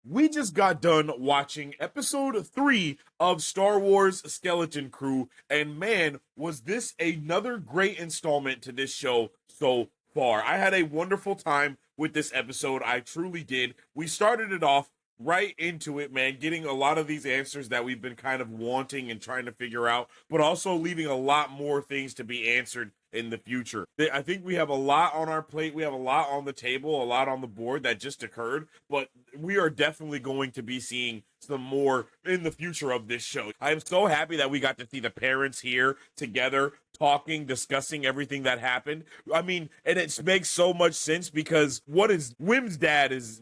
We just got done watching episode 3 of Star Wars Skeleton Crew, and man, was this another great installment to this show so far. I had a wonderful time with this episode. I truly did. We started it off right into it, man, getting a lot of these answers that we've been kind of wanting and trying to figure out, but also leaving a lot more things to be answered in the future. I think we have a lot on our plate. We have a lot on the table, a lot on the board that just occurred, but we are definitely going to be seeing some more in the future of this show. I am so happy that we got to see the parents here together talking, discussing everything that happened. I mean, and it makes so much sense because what is Wim's dad's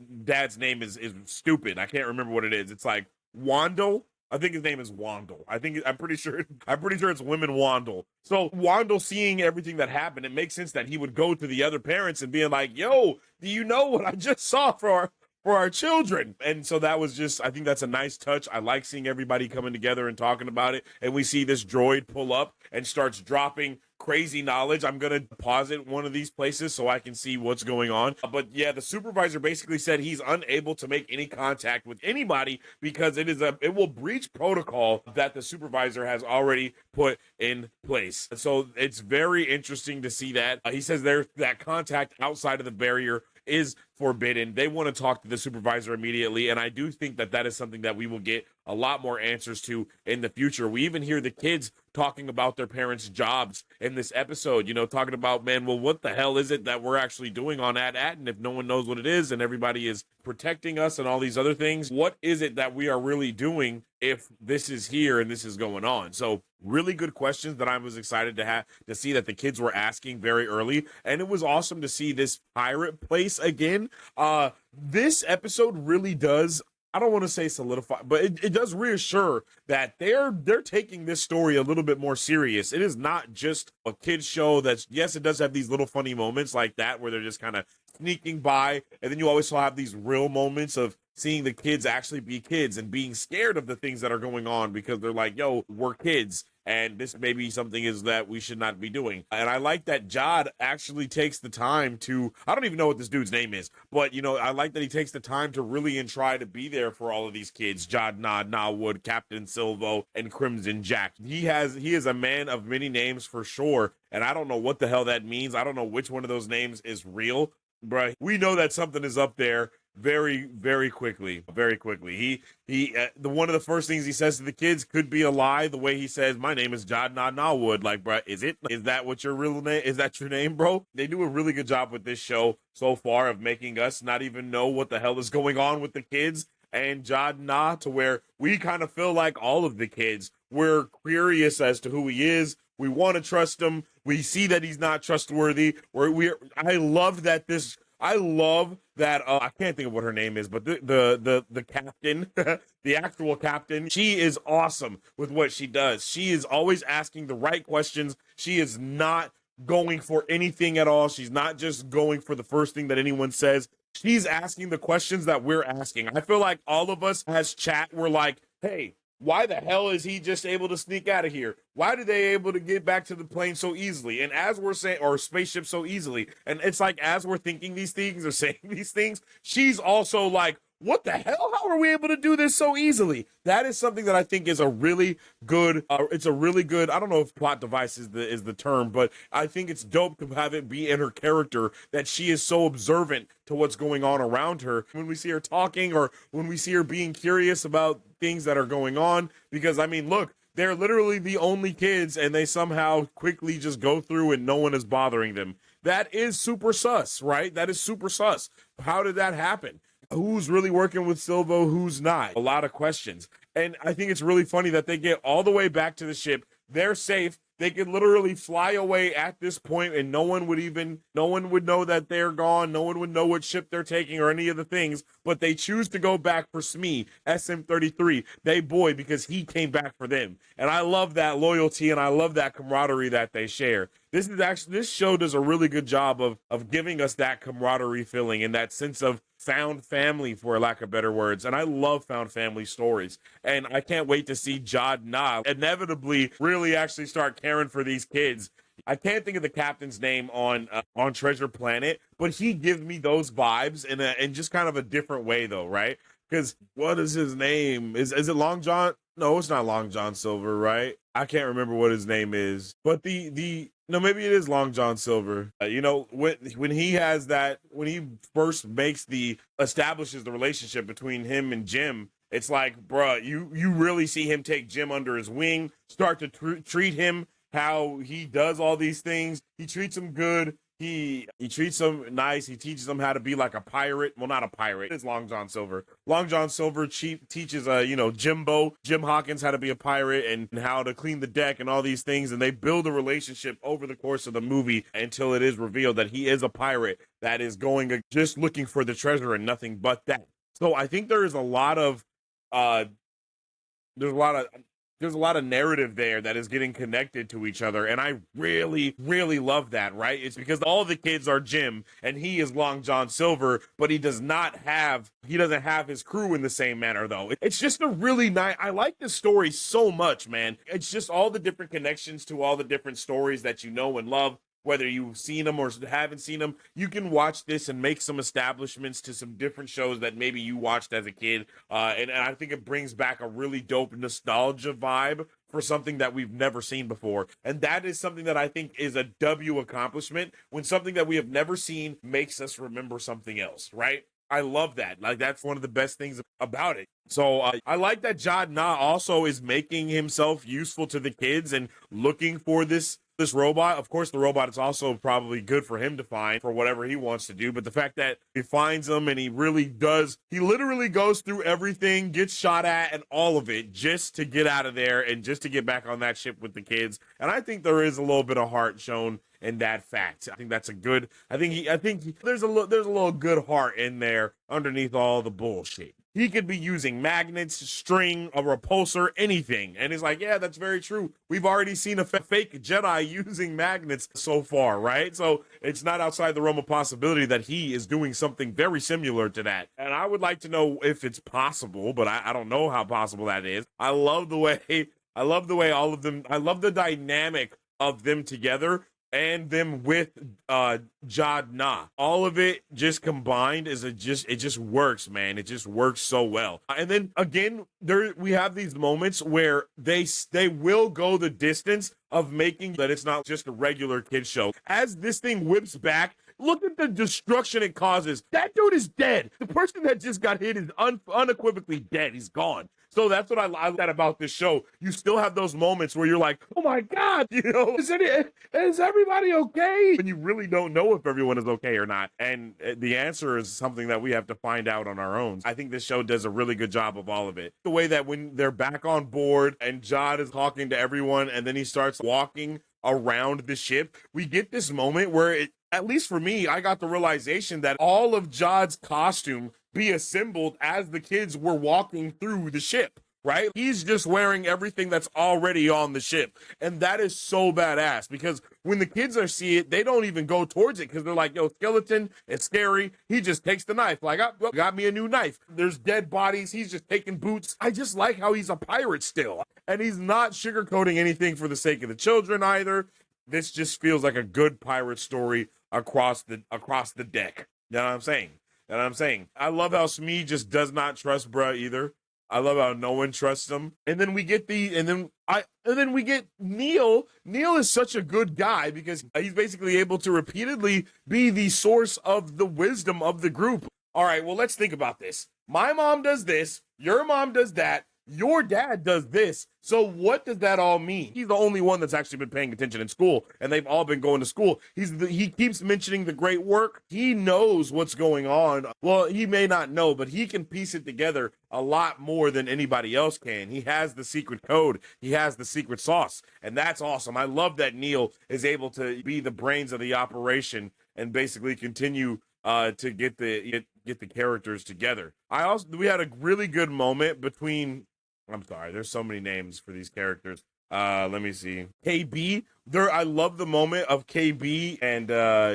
name is stupid. I can't remember what it is. It's like Wandle. I think his name is Wandle. I'm pretty sure it's Women Wandle. So Wandle seeing everything that happened, it makes sense that he would go to the other parents and being like, "Yo, do you know what I just saw for our children?" And so that was just, I think that's a nice touch. I like seeing everybody coming together and talking about it. And we see this droid pull up and starts dropping crazy knowledge. I'm going to pause it one of these places so I can see what's going on. But yeah, the supervisor basically said he's unable to make any contact with anybody because it will breach protocol that the supervisor has already put in place. So it's very interesting to see that. He says there's that contact outside of the barrier is forbidden. They want to talk to the supervisor immediately, and I do think that that is something that we will get a lot more answers to in the future. We even hear the kids talking about their parents' jobs in this episode, talking about, man, well, what the hell is it that we're actually doing on Atten if no one knows what it is and everybody is protecting us and all these other things? What is it that we are really doing if this is here and this is going on? So really good questions that I was excited to see that the kids were asking very early, and it was awesome to see this pirate place again. This episode really does, I don't want to say solidify, but it does reassure that they're taking this story a little bit more serious. It is not just a kid's show that's, yes, it does have these little funny moments like that where they're just kind of sneaking by, and then you always have these real moments of seeing the kids actually be kids and being scared of the things that are going on because they're like, yo, we're kids, and this maybe something is that we should not be doing. And I like that Jod actually takes the time to, I don't even know what this dude's name is, but I like that he takes the time to really and try to be there for all of these kids. Jod Nawood, Captain Silvo, and Crimson Jack. He is a man of many names for sure, and I don't know what the hell that means. I don't know which one of those names is real, but we know that something is up there very, very quickly. The one of the first things he says to the kids could be a lie. The way he says, "My name is Jod Nawood," like, bro, is that what your real name is? That your name, bro? They do a really good job with this show so far of making us not even know what the hell is going on with the kids and Jod Na, to where we kind of feel like all of the kids, we're curious as to who he is. We want to trust him. We see that he's not trustworthy. I love that I can't think of what her name is, but the captain, the actual captain, she is awesome with what she does. She is always asking the right questions. She is not going for anything at all. She's not just going for the first thing that anyone says. She's asking the questions that we're asking. I feel like all of us as chat were like, hey, why the hell is he just able to sneak out of here? Why are they able to get back to the plane so easily? And as we're saying, or spaceship so easily, and it's like, as we're thinking these things or saying these things, she's also like, what the hell? How are we able to do this so easily? That is something that I think is a really good, it's a really good, I don't know if plot device is the term, but I think it's dope to have it be in her character that she is so observant to what's going on around her when we see her talking or when we see her being curious about things that are going on. Because, I mean, look, they're literally the only kids and they somehow quickly just go through and no one is bothering them. That is super sus, right? That is super sus. How did that happen? Who's really working with Silvo, who's not? A lot of questions. And I think it's really funny that they get all the way back to the ship. They're safe. They could literally fly away at this point and no one would know that they're gone. No one would know what ship they're taking or any of the things, but they choose to go back for Smee, SM-33, they boy, because he came back for them. And I love that loyalty and I love that camaraderie that they share. This show does a really good job of giving us that camaraderie feeling and that sense of found family, for lack of better words. And I love found family stories. And I can't wait to see Jod Na inevitably really actually start caring for these kids. I can't think of the captain's name on Treasure Planet, but he gives me those vibes in just kind of a different way, though, right? Because what is his name? Is it Long John? No, it's not Long John Silver, right? I can't remember what his name is. But the no, maybe it is Long John Silver. When he has that, when he first establishes the relationship between him and Jim, it's like, bruh, you really see him take Jim under his wing, start to treat him how he does all these things. He treats him good. He treats them nice. He teaches them how to be like a pirate. Well, not a pirate. It's Long John Silver. Long John Silver teaches Jim Hawkins how to be a pirate and how to clean the deck and all these things. And they build a relationship over the course of the movie until it is revealed that he is a pirate that is just looking for the treasure and nothing but that. So I think there is a lot of there's a lot of narrative there that is getting connected to each other, and I really, really love that, right? It's because all the kids are Jim, and he is Long John Silver, but he doesn't have his crew in the same manner, though. It's just a really nice, I like this story so much, man. It's just all the different connections to all the different stories that you know and love. Whether you've seen them or haven't seen them, you can watch this and make some establishments to some different shows that maybe you watched as a kid. And I think it brings back a really dope nostalgia vibe for something that we've never seen before. And that is something that I think is a W accomplishment, when something that we have never seen makes us remember something else, right? I love that. Like, that's one of the best things about it. So I like that Jad Na also is making himself useful to the kids and looking for this robot. Of course, the robot is also probably good for him to find for whatever he wants to do. But the fact that he finds them and he literally goes through everything, gets shot at and all of it just to get out of there and just to get back on that ship with the kids. And I think there is a little bit of heart shown in that fact. I think that's a good, I think there's a little good heart in there underneath all the bullshit. He could be using magnets, string, a repulsor, anything. And it's like, yeah, that's very true. We've already seen a fake Jedi using magnets so far, right? So it's not outside the realm of possibility that he is doing something very similar to that. And I would like to know if it's possible, but I don't know how possible that is. I love the way all of them, I love the dynamic of them together and them with Jad Na. All of it just combined it just works, man. It just works so well. And then again, we have these moments where they will go the distance of making that it's not just a regular kid show. As this thing whips back, look at the destruction it causes. That dude is dead. The person that just got hit is unequivocally dead. He's gone. So that's what I like about this show. You still have those moments where you're like, oh my God, is everybody okay? And you really don't know if everyone is okay or not. And the answer is something that we have to find out on our own. I think this show does a really good job of all of it. The way that when they're back on board and Jod is talking to everyone and then he starts walking around the ship, we get this moment where at least for me, I got the realization that all of Jod's costume be assembled as the kids were walking through the ship, right? He's just wearing everything that's already on the ship. And that is so badass because when the kids see it, they don't even go towards it because they're like, yo, skeleton, it's scary. He just takes the knife. Like, got me a new knife. There's dead bodies. He's just taking boots. I just like how he's a pirate still. And he's not sugarcoating anything for the sake of the children either. This just feels like a good pirate story across the deck. You know what I'm saying? I love how Smee just does not trust bruh either. I love how no one trusts him. And then we get Neil. Neil is such a good guy because he's basically able to repeatedly be the source of the wisdom of the group. All right, well, let's think about this. My mom does this. Your mom does that. Your dad does this. So what does that all mean? He's the only one that's actually been paying attention in school, and they've all been going to school. He keeps mentioning the great work. He knows what's going on. Well, he may not know, but he can piece it together a lot more than anybody else can. He has the secret code. He has the secret sauce, and that's awesome. I love that Neil is able to be the brains of the operation and basically continue to get the characters together. We had a really good moment between. I'm sorry, there's so many names for these characters. Let me see. KB. I love the moment of KB and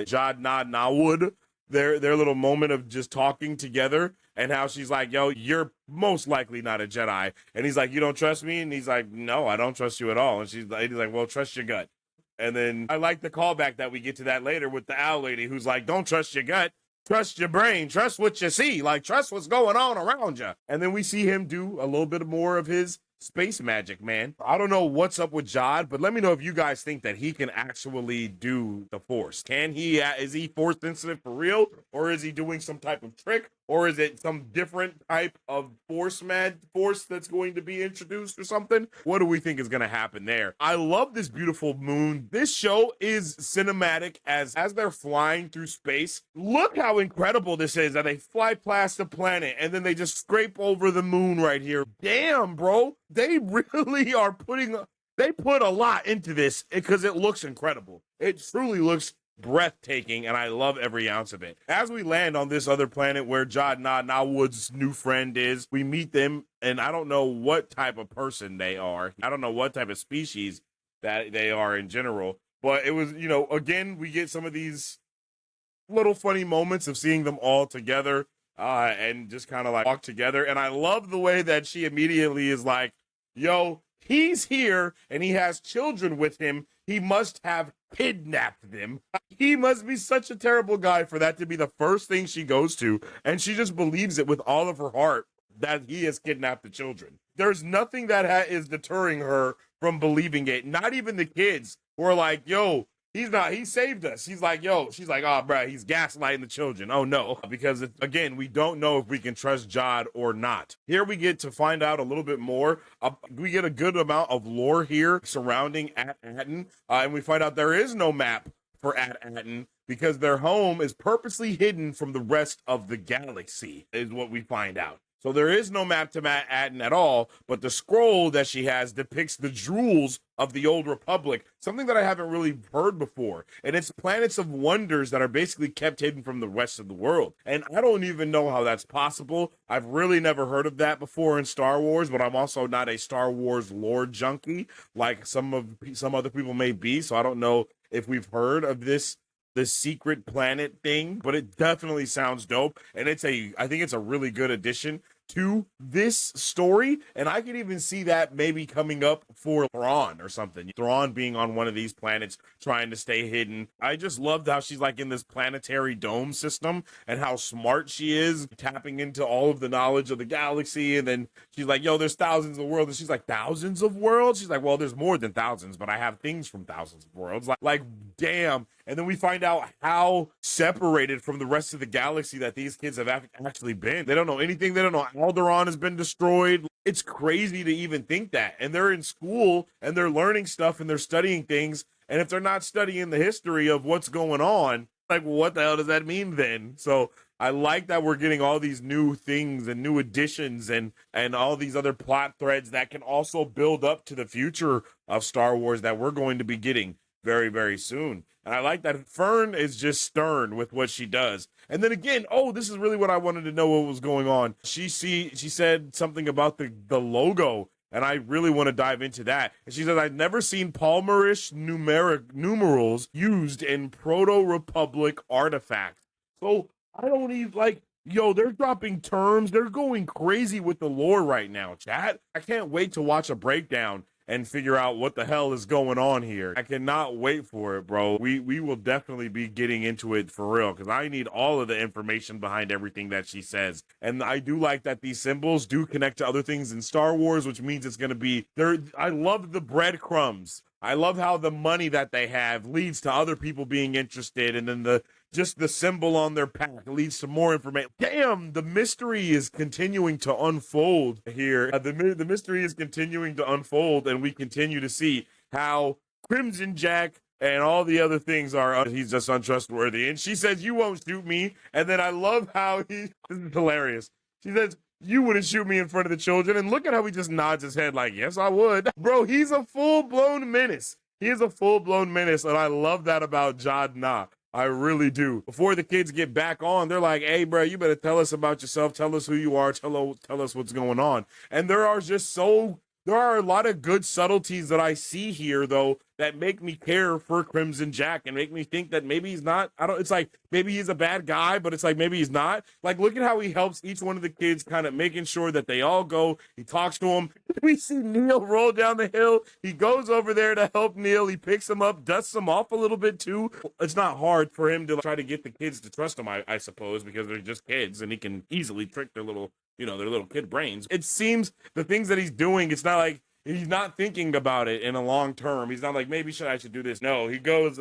Jad Na Nawood. Their little moment of just talking together and how she's like, yo, you're most likely not a Jedi. And he's like, you don't trust me? And he's like, no, I don't trust you at all. And he's like, well, trust your gut. And then I like the callback that we get to that later with the owl lady who's like, don't trust your gut. trust your brain, trust what you see, like trust what's going on around you. And then we see him do a little bit more of his space magic, man. I don't know what's up with Jod, but let me know if you guys think that he can actually do the Force. Can he, is he Force sensitive for real? Or is he doing some type of trick? Or is it some different type of force that's going to be introduced or something? What do we think is going to happen there? I love this beautiful moon. This show is cinematic as they're flying through space. Look how incredible this is that they fly past the planet and then they just scrape over the moon right here. Damn, bro. They really are they put a lot into this because it looks incredible. It truly looks breathtaking, and I love every ounce of it. As we land on this other planet where Jod Nawood's new friend is, we meet them, and I don't know what type of person they are. I don't know what type of species that they are in general, but it was, again, we get some of these little funny moments of seeing them all together and just kind of like walk together. And I love the way that she immediately is like, yo, he's here and he has children with him. He must have kidnapped them. He must be such a terrible guy for that to be the first thing she goes to. And she just believes it with all of her heart that he has kidnapped the children. There's nothing that is deterring her from believing it. Not even the kids who are like, yo, he saved us. He's like, yo, she's like, oh, bro, he's gaslighting the children. Oh, no, because again, we don't know if we can trust Jod or not. Here we get to find out a little bit more. We get a good amount of lore here surrounding At-Aten, and we find out there is no map for At-Aten because their home is purposely hidden from the rest of the galaxy, is what we find out. So there is no map to At-Aten at all, but the scroll that she has depicts the jewels of the old Republic, something that I haven't really heard before. And it's planets of wonders that are basically kept hidden from the rest of the world. And I don't even know how that's possible. I've really never heard of that before in Star Wars, but I'm also not a Star Wars lore junkie like some other people may be. So I don't know if we've heard of the secret planet thing, but it definitely sounds dope. And I think it's a really good addition to this story. And I could even see that maybe coming up for Thrawn or something. Thrawn being on one of these planets trying to stay hidden. I just loved how she's like in this planetary dome system and how smart she is, tapping into all of the knowledge of the galaxy. And then she's like, yo, there's thousands of worlds. And she's like, thousands of worlds? She's like, well, there's more than thousands, but I have things from thousands of worlds. Like damn. And then we find out how separated from the rest of the galaxy that these kids have actually been. They don't know anything. They don't know Alderaan has been destroyed. It's crazy to even think that. And they're in school and they're learning stuff and they're studying things. And if they're not studying the history of what's going on, like, well, what the hell does that mean then? So I like that we're getting all these new things and new additions and all these other plot threads that can also build up to the future of Star Wars that we're going to be getting very, very soon. And I like that Fern is just stern with what she does. And then again, this is really what I wanted to know what was going on. She said something about the logo, and I really want to dive into that. And she says, I've never seen Palmerish numerals used in Proto-Republic artifacts. So I don't even they're dropping terms. They're going crazy with the lore right now, chat. I can't wait to watch a breakdown and figure out what the hell is going on here. I cannot wait for it, bro. We will definitely be getting into it for real because I need all of the information behind everything that she says. And I do like that these symbols do connect to other things in Star Wars, which means it's going to be there. I love the breadcrumbs. I love how the money that they have leads to other people being interested, and then the symbol on their pack leads to more information. Damn, the mystery is continuing to unfold here. The mystery is continuing to unfold, and we continue to see how Crimson Jack and all the other things he's just untrustworthy. And she says, you won't shoot me. And then I love how this is hilarious. She says, you wouldn't shoot me in front of the children. And look at how he just nods his head like, yes, I would. Bro, he's a full-blown menace. He is a full-blown menace, and I love that about Jod Na. I really do. Before the kids get back on, they're like, hey, bro, you better tell us about yourself. Tell us who you are. Tell us what's going on. And there are a lot of good subtleties that I see here, though, that make me care for Crimson Jack and make me think that maybe he's not, it's like maybe he's a bad guy, but it's like maybe he's not. Like, look at how he helps each one of the kids, kind of making sure that they all go. He talks to them. We see Neil roll down the hill. He goes over there to help Neil. He picks him up, dusts him off a little bit too. It's not hard for him to try to get the kids to trust him, I suppose, because they're just kids and he can easily trick their little, their little kid brains. It seems the things that he's doing, it's not like he's not thinking about it in a long term. He's not like, maybe I should do this. No, he goes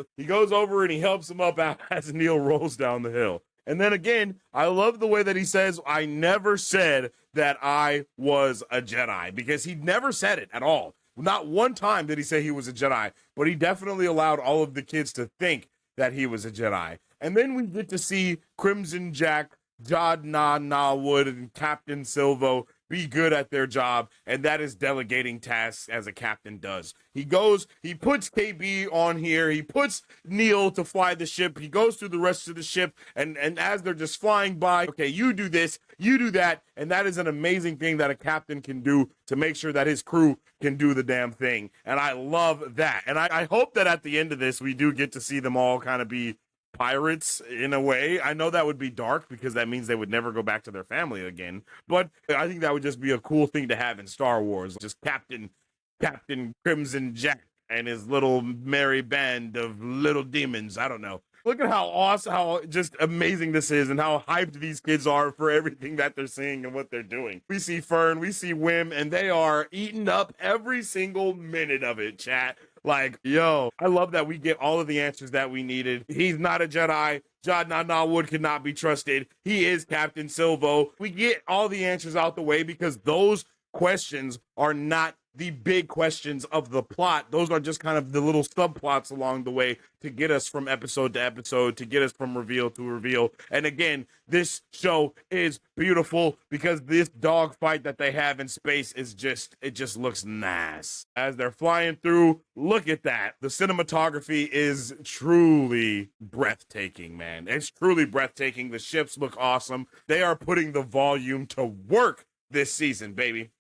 over and he helps him up as Neil rolls down the hill. And then again, I love the way that he says, I never said that I was a Jedi, because he never said it at all. Not one time did he say he was a Jedi, but he definitely allowed all of the kids to think that he was a Jedi. And then we get to see Crimson Jack, Jod Na Wood, and Captain Silvo be good at their job, and that is delegating tasks as a captain does. He puts KB on here, he puts Neil to fly the ship, he goes through the rest of the ship, and as they're just flying by, okay, you do this, you do that, and that is an amazing thing that a captain can do to make sure that his crew can do the damn thing, and I love that. And I hope that at the end of this, we do get to see them all kind of be pirates in a way. I know that would be dark because that means they would never go back to their family again, but I think that would just be a cool thing to have in Star Wars. Just Captain Crimson Jack and his little merry band of little demons. I don't know. Look at how awesome, how just amazing this is, and how hyped these kids are for everything that they're seeing and what they're doing. We see Fern, we see Wim, and they are eating up every single minute of it, chat. Like, yo, I love that we get all of the answers that we needed. He's not a Jedi. Jod Na Wood cannot be trusted. He is Captain Silvo. We get all the answers out the way because those questions are not the big questions of the plot. Those are just kind of the little subplots along the way to get us from episode to episode, to get us from reveal to reveal. And again, this show is beautiful because this dogfight that they have in space is it just looks nice. As they're flying through, look at that. The cinematography is truly breathtaking, man. It's truly breathtaking. The ships look awesome. They are putting the volume to work this season, baby.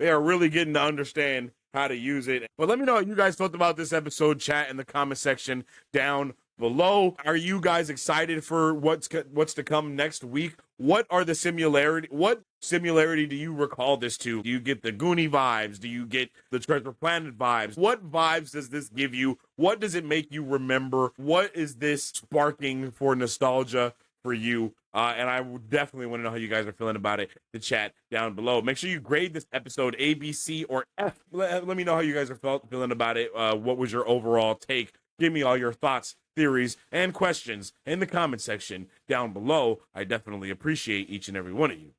They are really getting to understand how to use it. But let me know what you guys thought about this episode. Chat in the comment section down below. Are you guys excited for what's to come next week? What similarity do you recall this to? Do you get the Goonie vibes? Do you get the Treasure Planet vibes? What vibes does this give you? What does it make you remember? What is this sparking for nostalgia for you? And I would definitely want to know how you guys are feeling about it. The chat down below. Make sure you grade this episode A, B, C, or F. Let me know how you guys are feeling about it. What was your overall take? Give me all your thoughts, theories, and questions in the comment section down below. I definitely appreciate each and every one of you.